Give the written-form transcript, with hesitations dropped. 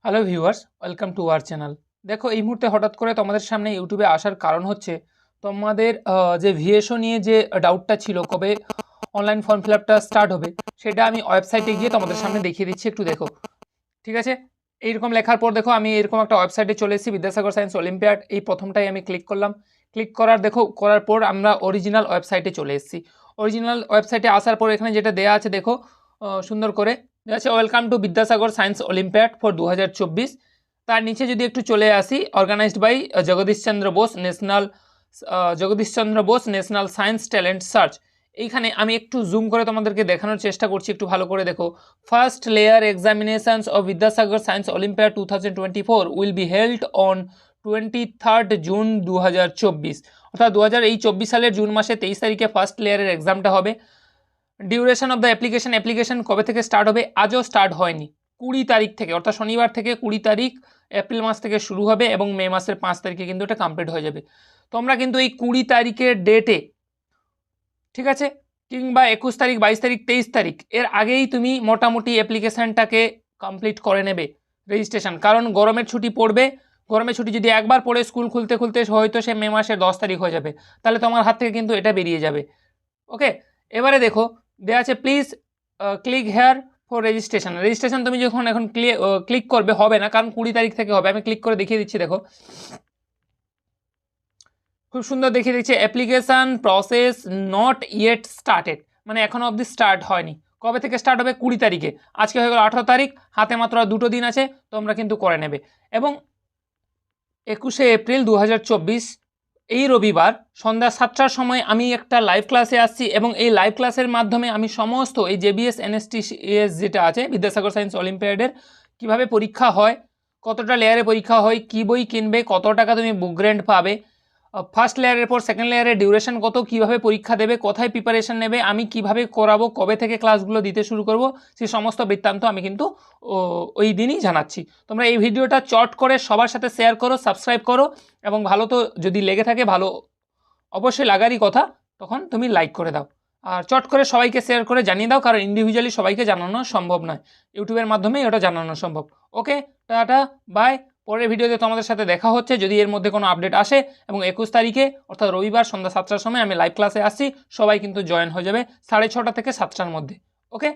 Hello viewers, welcome to our channel. দেখো, এই মুহূর্তে হঠাৎ করে তোমাদের সামনে ইউটিউবে আসার কারণ হচ্ছে তোমাদের যে ভিএসও নিয়ে যে ডাউটটা ছিল, কবে অনলাইন ফর্ম ফিল আপটা স্টার্ট হবে, সেটা আমি ওয়েবসাইটে গিয়ে তোমাদের সামনে দেখিয়ে দিচ্ছি। একটু দেখো, ঠিক আছে? এইরকম লেখার পর দেখো, আমি এরকম একটা ওয়েবসাইটে চলে এসেছি, বিদ্যাসাগর সায়েন্স অলিম্পিয়াড। এই প্রথমটাই আমি ক্লিক করলাম। ক্লিক করার পর আমরা অরিজিনাল ওয়েবসাইটে চলে এসেছি। অরিজিনাল ওয়েবসাইটে আসার পর এখানে যেটা দেওয়া আছে দেখো, সুন্দর করে দেওয়া আছে welcome to Vidyasagar science olympiad for 2024। তার নিচে যদি একটু চলে আসি, organised by Jagadish Chandra Bose national science talent search. এইখানে আমি একটু জুম করে তোমাদেরকে দেখানোর চেষ্টা করছি, একটু ভালো করে দেখো। First layer examinations of Vidyasagar science olympiad 2024 will be held on 23 June 2024। অর্থাৎ 2024 সালের জুন মাসে 23 তারিখে ফার্স্ট লেয়ারের এক্সামটা হবে। ডিউরেশন অফ দ্য অ্যাপ্লিকেশন কবে থেকে স্টার্ট হবে? আজও স্টার্ট হয়নি। 20 তারিখ থেকে, অর্থাৎ শনিবার থেকে 20 তারিখ এপ্রিল মাস থেকে শুরু হবে এবং মে মাসের 5 তারিখে কিন্তু এটা কমপ্লিট হয়ে যাবে। তোমরা কিন্তু এই 20 তারিখের ডেটে, ঠিক আছে, কিংবা 21 তারিখ, 22 তারিখ, 23 তারিখ এর আগেই তুমি মোটামুটি অ্যাপ্লিকেশানটাকে কমপ্লিট করে নেবে রেজিস্ট্রেশন। কারণ গরমের ছুটি পড়বে। গরমের ছুটি যদি একবার পড়ে স্কুল খুলতে খুলতে হয়তো সে মে মাসের 10 তারিখ হয়ে যাবে, তাহলে তোমার হাত থেকে কিন্তু এটা বেরিয়ে যাবে। ওকে, এবারে দেখো দেওয়া আছে please click here for registration. তুমি যখন এখন ক্লিক করবে হবে না, কারণ 20 তারিখ থেকে হবে। আমি ক্লিক করে দেখিয়ে দিচ্ছি, দেখো খুব সুন্দর দেখিয়ে দিচ্ছে, application process not yet started, মানে এখনও অবধি স্টার্ট হয়নি। কবে থেকে স্টার্ট হবে? 20 তারিখে। আজকে হয়ে গেল 18 তারিখ, হাতে মাত্র আর 2টো দিন আছে, তোমরা কিন্তু করে নেবে। এবং 21শে এপ্রিল 2024 এই রবিবার সন্ধ্যা 7টার সময় আমি একটা লাইভ ক্লাসে আসছি এবং এই লাইভ ক্লাসের মাধ্যমে আমি সমস্ত এই জেবিএস এনএসটিএস যেটা আছে বিদ্যাসাগর সায়েন্স অলিম্পিয়াডের কীভাবে পরীক্ষা হয়, কতটা লেয়ারে পরীক্ষা হয়, কী বই কিনবে, কত টাকা তুমি বুক গ্র্যান্ট পাবে, ফার্স্ট লেয়ারের পর সেকেন্ড লেয়ারের ডিউরেশন কত, কীভাবে পরীক্ষা দেবে, কোথায় প্রিপারেশন নেবে, আমি কিভাবে করাবো, কবে থেকে ক্লাসগুলো দিতে শুরু করব, সেই সমস্ত বৃত্তান্ত আমি কিন্তু ওই দিনই জানাচ্ছি। তোমরা এই ভিডিওটা চট করে সবার সাথে শেয়ার করো, সাবস্ক্রাইব করো এবং ভালো তো যদি লেগে থাকে, ভালো অবশ্যই লাগারই কথা, তখন তুমি লাইক করে দাও। আর চট করে সবাইকে শেয়ার করে জানিয়ে দাও, কারণ ইন্ডিভিজুয়ালি সবাইকে জানানো সম্ভব নয়, ইউটিউবের মাধ্যমেই ওটা জানানো সম্ভব। ওকে, টাটা, বাই। পরের ভিডিওতে তোমাদের সাথে দেখা হচ্ছে যদি এর মধ্যে কোনো আপডেট আসে। এবং 21 তারিখে অর্থাৎ রবিবার সন্ধ্যা 7টার সময় আমি লাইভ ক্লাসে আসছি, সবাই কিন্তু জয়েন হয়ে যাবে 6:30 থেকে 7টার মধ্যে। ওকে।